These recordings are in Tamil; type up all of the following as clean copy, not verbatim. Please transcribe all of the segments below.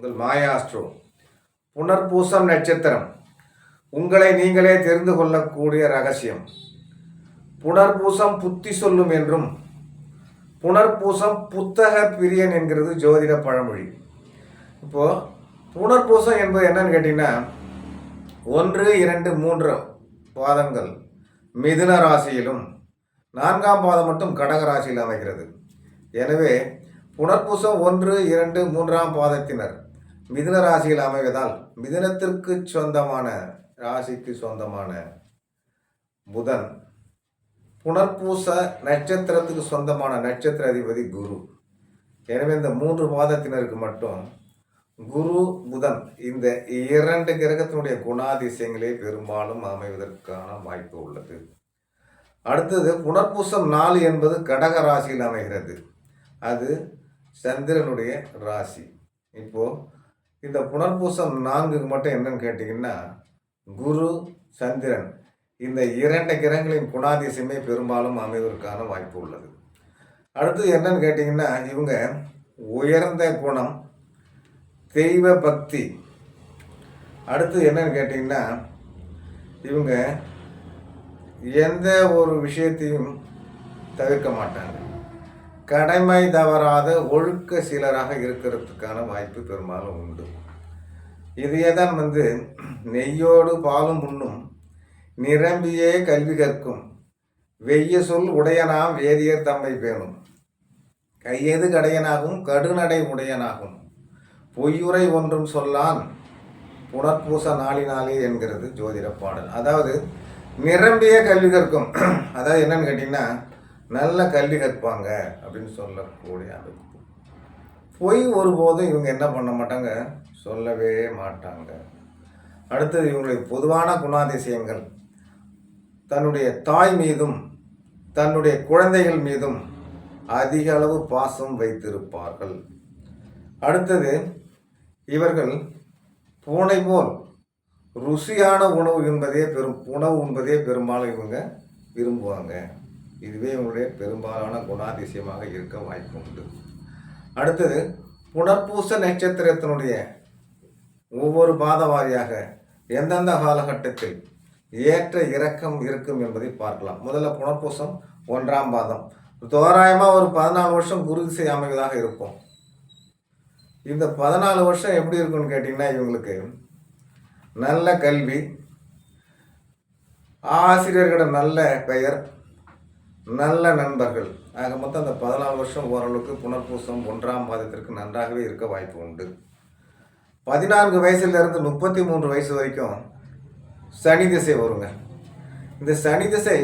உங்கள் மாயாஸ்ட்ரோ. புனர்பூசம் நட்சத்திரம் உங்களை நீங்களே தெரிந்து கொள்ளக்கூடிய ரகசியம். புனர்பூசம் புத்தி சொல்லும் என்றும் புனர்பூசம் புத்தக பிரியன் என்கிறது ஜோதிட பழமொழி. இப்போது புனர்பூசம் என்பது என்னன்னு கேட்டிங்கன்னா 1, 2, 3 பாதங்கள் மிதுன ராசியிலும் 4ஆம் பாதம் மட்டும் கடக ராசியில் அமைகிறது. எனவே புனர்பூசம் 1, 2, 3ஆம் பாதத்தினர் மிதுன ராசியில் அமைவதால் மிதுனத்திற்கு சொந்தமான ராசிக்கு சொந்தமான புதன், புனர்பூச நட்சத்திரத்துக்கு சொந்தமான நட்சத்திர அதிபதி குரு. எனவே இந்த 3 பாதத்தினருக்கு மட்டும் குரு புதன் இந்த 2 கிரகத்தினுடைய குணாதிசயங்களே பெரும்பாலும் அமைவதற்கான வாய்ப்பு உள்ளது. அடுத்தது புனர்பூசம் 4 என்பது கடக ராசியில் அமைகிறது. அது சந்திரனுடைய ராசி. இப்போது இந்த புனர்பூசம் 4க்கு மட்டும் என்னன்னு கேட்டிங்கன்னா குரு சந்திரன் இந்த 2 கிரகங்களின் குணாதிசயமே பெரும்பாலும் அமைவதற்கான வாய்ப்பு உள்ளது. அடுத்தது என்னன்னு கேட்டிங்கன்னா இவங்க உயர்ந்த குணம், தெய்வ பக்தி. அடுத்தது என்னன்னு கேட்டிங்கன்னா இவங்க எந்த ஒரு விஷயத்தையும் தவிர்க்க மாட்டாங்க. கடமை தவறாத ஒழுக்க சீலராக இருக்கிறதுக்கான வாய்ப்பு பெரும்பாலும் உண்டு. இதையே தான் நெய்யோடு பாலும் உண்ணும் நிரம்பியே கல்வி கற்கும் வெய்ய சொல் உடையனாம் வேதியர் தம்மை பேணும் கையெது கடையனாகும் கடுநடை உடையனாகும் பொய்யுரை ஒன்றும் சொல்லான் புனர்பூச நாளினாலே என்கிறது ஜோதிட பாடல். அதாவது நிரம்பிய கல்வி கற்கும், அதாவது என்னன்னு கேட்டிங்கன்னா நல்ல கல்வி கற்பாங்க அப்படின்னு சொல்லக்கூடிய அமைப்பு. பொய் ஒருபோதும் இவங்க என்ன பண்ண மாட்டாங்க, சொல்லவே மாட்டாங்க. அடுத்தது இவங்களுடைய பொதுவான குணாதிசயங்கள் தன்னுடைய தாய் மீதும் தன்னுடைய குழந்தைகள் மீதும் அதிக அளவு பாசம் வைத்திருப்பார்கள். அடுத்தது இவர்கள் பூனை போல் ருசியான உணவு உண்பதே பெரும்பாலும் இவங்க விரும்புவாங்க. இதுவே இவங்களுடைய பெரும்பாலான குணாதிசயமாக இருக்க வாய்ப்பு உண்டு. அடுத்தது புனர்பூச நட்சத்திரத்தினுடைய ஒவ்வொரு பாதவாரியாக எந்தெந்த காலகட்டத்தில் ஏற்ற இறக்கம் இருக்கும் என்பதை பார்க்கலாம். முதல்ல புனர்பூசம் 1ஆம் பாதம் தோராயமாக ஒரு 14 வருஷம் குரு திசை அமைவதாக இருக்கும். இந்த 14 வருஷம் எப்படி இருக்குன்னு கேட்டிங்கன்னா இவங்களுக்கு நல்ல கல்வி, ஆசிரியர்களிடம் நல்ல பெயர், நல்ல நண்பர்கள். ஆக மொத்தம் அந்த 14 வருஷம் ஓரளவுக்கு புனர்பூசம் 1ஆம் பாதத்திற்கு நன்றாகவே இருக்க வாய்ப்பு உண்டு. 14 வயசுலேருந்து 33 வயசு வரைக்கும் சனி திசை வருங்க. இந்த சனி திசை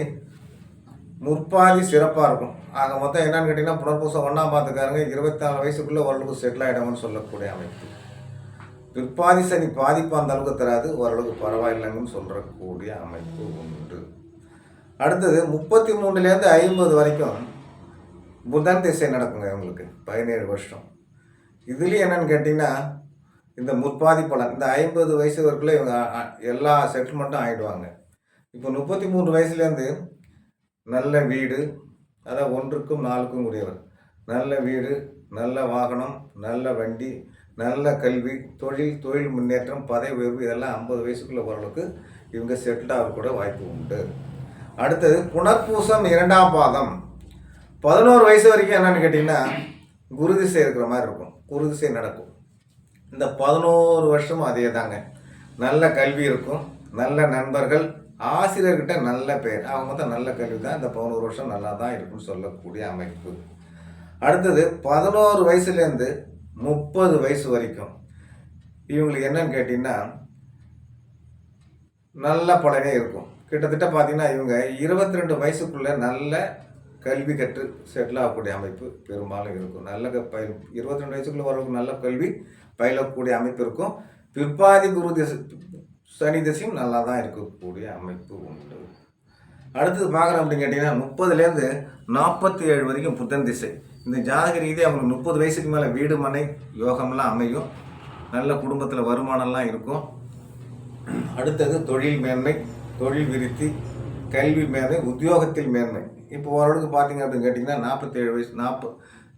முற்பாதி சிறப்பாக இருக்கும். ஆக மொத்தம் என்னன்னு கேட்டிங்கன்னா புனர்பூசம் 1ஆம் பாதத்துக்காரங்க 24 வயசுக்குள்ளே ஓரளவுக்கு செட்டில் ஆகிடுவாங்கன்னு சொல்லக்கூடிய அமைப்பு. பிற்பாதி சனி பாதிப்பு அந்த அளவுக்கு தராது, ஓரளவுக்கு பரவாயில்லைங்கன்னு சொல்கிறக்கூடிய அமைப்பு உண்டு. அடுத்தது 33லேருந்து 50 வரைக்கும் புதன் திசை நடக்குங்க இவங்களுக்கு 17 வருஷம். இதுலேயும் என்னென்னு கேட்டிங்கன்னா இந்த முற்பாதி பலன் இந்த 50 வயசு வரைக்குள்ள இவங்க எல்லா செட்டில்மெண்ட்டும் ஆகிடுவாங்க. இப்போ 33 வயசுலேருந்து நல்ல வீடு, அதாவது 1க்கும் 4க்கும் உரியவர், நல்ல வீடு, நல்ல வாகனம், நல்ல வண்டி, நல்ல கல்வி, தொழில் முன்னேற்றம், பதவி உயர்வு இதெல்லாம் 50 வயசுக்குள்ளே ஓரளவுக்கு இவங்க செட்டில் ஆகக்கூட வாய்ப்பு உண்டு. அடுத்தது புனர்பூசம் 2ஆம் பாதம் 11 வயசு வரைக்கும் என்னென்னு கேட்டிங்கன்னா குரு திசை இருக்கிற மாதிரி இருக்கும். குரு திசை நடக்கும். இந்த 11 வருஷமும் அதே தாங்க. நல்ல கல்வி இருக்கும், நல்ல நண்பர்கள், ஆசிரியர்கிட்ட நல்ல பேர். அவங்க மொத்தம் நல்ல கல்வி தான். இந்த 11 வருஷம் நல்லா தான் இருக்குன்னு சொல்லக்கூடிய அமைப்பு. அடுத்தது 11 வயசுலேருந்து 30 வயசு வரைக்கும் இவங்களுக்கு என்னன்னு கேட்டிங்கன்னா நல்ல பலனே இருக்கும். கிட்டத்தட்ட பார்த்தீங்கன்னா இவங்க 22 வயசுக்குள்ளே நல்ல கல்வி கற்று செட்டில் ஆகக்கூடிய அமைப்பு பெரும்பாலும் இருக்கும். நல்ல 22 வயசுக்குள்ளே வரவங்களுக்கு நல்ல கல்வி பயிலக்கூடிய அமைப்பு இருக்கும். பிற்பாதி குரு திசை சனி திசையும் நல்லா தான் இருக்கக்கூடிய அமைப்பு உண்டு. அடுத்தது பார்க்குறோம் அப்படின்னு கேட்டிங்கன்னா 30லேருந்து 47 வரைக்கும் புதன் திசை. இந்த ஜாதக ரீதியாக அவங்களுக்கு 30 வயசுக்கு மேலே வீடு மனை யோகம்லாம் அமையும். நல்ல குடும்பத்தில் வருமானம்லாம் இருக்கும். அடுத்தது தொழில் மேன்மை, தொழில் விருத்தி, கல்வி மேன்மை, உத்தியோகத்தில் மேன்மை. இப்போ ஓரளவுக்கு பார்த்தீங்க அப்படின்னு கேட்டிங்கன்னா 47 வயசு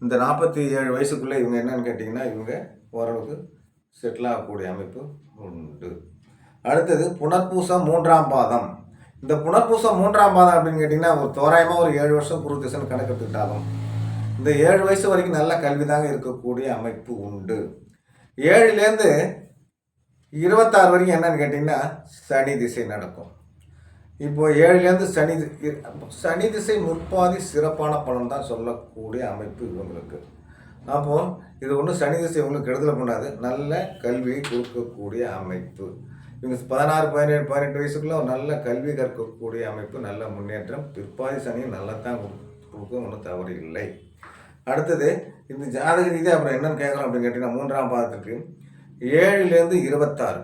இந்த 47 வயசுக்குள்ளே இவங்க என்னன்னு கேட்டிங்கன்னா இவங்க ஓரளவுக்கு செட்டில் ஆகக்கூடிய அமைப்பு உண்டு. அடுத்தது புனர்பூசம் 3ஆம் பாதம். இந்த புனர்பூசம் 3ஆம் பாதம் அப்படின்னு கேட்டிங்கன்னா ஒரு தோராயமாக ஒரு 7 வருஷம் குரு திசைன்னு கணக்கெடுத்துக்கிட்டாலும் இந்த 7 வயசு வரைக்கும் நல்ல கல்வி தாங்க இருக்கக்கூடிய அமைப்பு உண்டு. 7லேருந்து 26 வரைக்கும் என்னன்னு கேட்டிங்கன்னா சனி திசை நடக்கும். இப்போ 7லேருந்து சனி திசை முற்பாதி சிறப்பான பலன் தான் சொல்லக்கூடிய அமைப்பு இவங்களுக்கு. அப்போது இது ஒன்றும் சனி திசை இவங்களுக்கு கெடுதல் பண்ணாது, நல்ல கல்வியை கொடுக்கக்கூடிய அமைப்பு. இவங்க 16, 17, 18 வயசுக்குள்ள ஒரு நல்ல கல்வி கற்கக்கூடிய அமைப்பு, நல்ல முன்னேற்றம். பிற்பாதி சனியும் நல்லா தான் கொடுக்க ஒன்றும் தவறு இல்லை. அடுத்தது இந்த ஜாதக ரீதியாக அப்புறம் என்னென்னு கேட்குறோம் அப்படின்னு கேட்டிங்கன்னா 3ஆம் பாதத்துக்கு 7லேருந்து 26,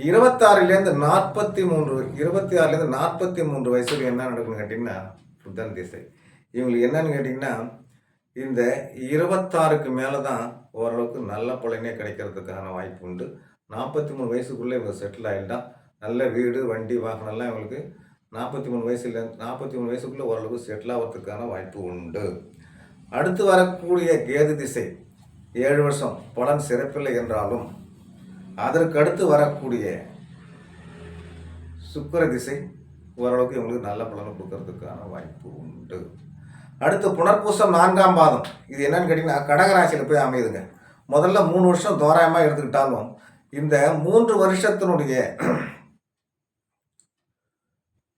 26லேருந்து 43, 26லேருந்து 43 வயசுக்கு என்ன நடக்குன்னு கேட்டிங்கன்னா புதன் திசை. இவங்களுக்கு என்னன்னு கேட்டிங்கன்னா இந்த 26க்கு மேலே தான் ஓரளவுக்கு நல்ல பலனே கிடைக்கிறதுக்கான வாய்ப்பு உண்டு. 43 வயசுக்குள்ளே இவங்க செட்டில் ஆகிட்டால் நல்ல வீடு வண்டி வாகனம்லாம் இவங்களுக்கு 43 வயசுக்குள்ளே ஓரளவுக்கு செட்டில் ஆகிறதுக்கான வாய்ப்பு உண்டு. அடுத்து வரக்கூடிய கேது திசை 7 வருஷம் பலன் சிறப்பில்லை என்றாலும் அதற்கு அடுத்து வரக்கூடிய சுக்கிர திசை ஓரளவுக்கு இவங்களுக்கு நல்ல பலனை கொடுக்கறதுக்கான வாய்ப்பு உண்டு. அடுத்து புனர்பூசம் 4ஆம் பாதம். இது என்னன்னு கேட்டிங்கன்னா கடகராசியில் போய் அமையுதுங்க. முதல்ல 3 வருஷம் தோராயமாக எடுத்துக்கிட்டாலும் இந்த 3 வருஷத்தினுடைய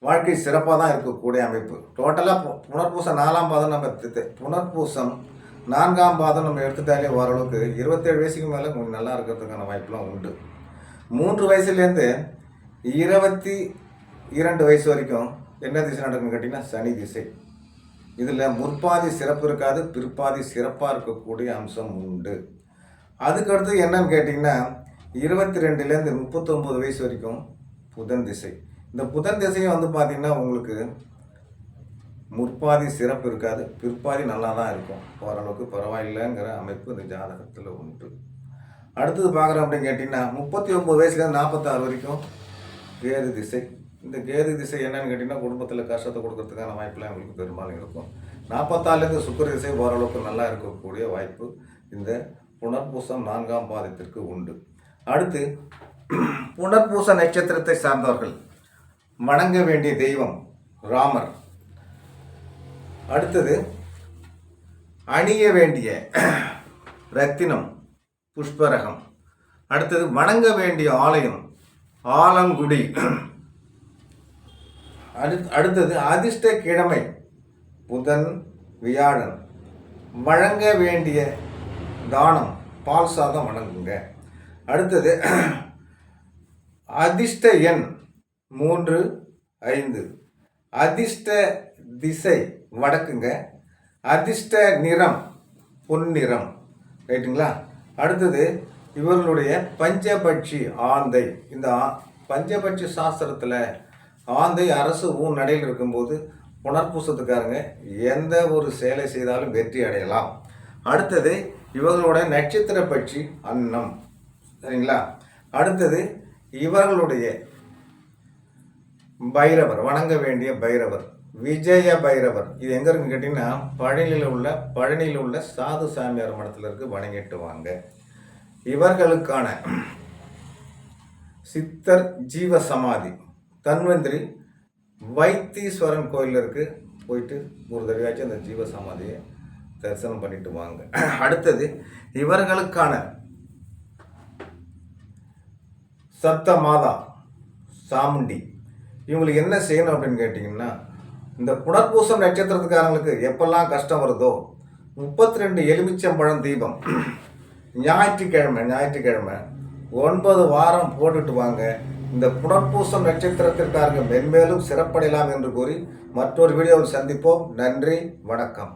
வாழ்க்கை சிறப்பாக தான் இருக்கக்கூடிய அமைப்பு. டோட்டலாக புனர்பூசம் 4ஆம் பாதம் புனர்பூசம் 4ஆம் பாதம் நம்ம எடுத்துட்டாலே ஓரளவுக்கு 27 வயசுக்கு மேலே கொஞ்சம் நல்லா இருக்கிறதுக்கான வாய்ப்புலாம் உண்டு. 3 வயசுலேருந்து 22 வயசு வரைக்கும் என்ன திசை நடக்குன்னு கேட்டிங்கன்னா சனி திசை. இதில் முற்பாதி சிறப்பு இருக்காது, பிற்பாதி சிறப்பாக இருக்கக்கூடிய அம்சம் உண்டு. அதுக்கடுத்து என்னன்னு கேட்டிங்கன்னா 22லேருந்து 39 வயசு வரைக்கும் புதன் திசை. இந்த புதன் திசையும் பார்த்திங்கன்னா உங்களுக்கு முற்பாதி சிறப்பு இருக்காது, பிற்பாதி நல்லா தான் இருக்கும், ஓரளவுக்கு பரவாயில்லைங்கிற அமைப்பு இந்த ஜாதகத்தில் உண்டு. அடுத்தது பார்க்குறோம் அப்படின்னு கேட்டிங்கன்னா 39 வயசுலேருந்து 46 வரைக்கும் கேது திசை. இந்த கேது திசை என்னன்னு கேட்டிங்கன்னா குடும்பத்தில் கஷ்டத்தை கொடுக்கறதுக்கான வாய்ப்பெலாம் உங்களுக்கு பெரும்பாலும் இருக்கும். 44லேருந்து சுக்கிர திசை ஓரளவுக்கு நல்லா இருக்கக்கூடிய வாய்ப்பு இந்த புனர்பூசம் 4ஆம் பாதத்திற்கு உண்டு. அடுத்து புனர்பூச நட்சத்திரத்தை சார்ந்தவர்கள் வணங்க வேண்டிய தெய்வம் ராமர். அடுத்தது அணிய வேண்டிய ரத்தினம் புஷ்பரகம். அடுத்தது வணங்க வேண்டிய ஆலயம் ஆலங்குடி. அடுத்தது அதிர்ஷ்ட கிழமை புதன் வியாழன். வழங்க வேண்டிய தானம் பால் சாதம் வணங்குங்க. அடுத்தது அதிர்ஷ்ட எண் 3, 5. அதிர்ஷ்ட திசை வடக்குங்க. அதிர்ஷ்ட நிறம் பொன்னிறம். ரைட்டுங்களா? அடுத்தது இவர்களுடைய பஞ்சபட்சி ஆந்தை. இந்த பஞ்சபட்சி சாஸ்திரத்தில் ஆந்தை அரசு நடையில் இருக்கும்போது புனர்பூசத்துக்காரங்க எந்த ஒரு செயலை செய்தாலும் வெற்றி அடையலாம். அடுத்தது இவர்களுடைய நட்சத்திர பட்சி அன்னம். சரிங்களா? அடுத்தது இவர்களுடைய பைரவர், வணங்க வேண்டிய பைரவர் விஜய பைரவர். இது எங்கே இருக்குன்னு கேட்டிங்கன்னா பழனியில் உள்ள சாது சாமியார் மடத்தில் இருக்கு, வணங்கிட்டு வாங்க. இவர்களுக்கான சித்தர் ஜீவ சமாதி தன்வந்திரி வைத்தீஸ்வரன் கோயில் இருக்கு, போயிட்டு ஒரு தடவையாச்சும் அந்த ஜீவ சமாதியை தரிசனம் பண்ணிட்டு வாங்க. அடுத்தது இவர்களுக்கான சப்த மாதா சாமுண்டி. இவங்களுக்கு என்ன செய்யணும் அப்படின்னு கேட்டிங்கன்னா இந்த புனர்பூசம் நட்சத்திரத்துக்காரங்களுக்கு எப்பெல்லாம் கஷ்டம் வருதோ 32 எலுமிச்சம்பழம் தீபம் ஞாயிற்றுக்கிழமை 9 வாரம் போட்டுட்டு வாங்க. இந்த புனர்பூசம் நட்சத்திரத்திற்காரங்க மென்மேலும் சிறப்படையலாம் என்று கூறி மற்றொரு வீடியோவில் சந்திப்போம். நன்றி, வணக்கம்.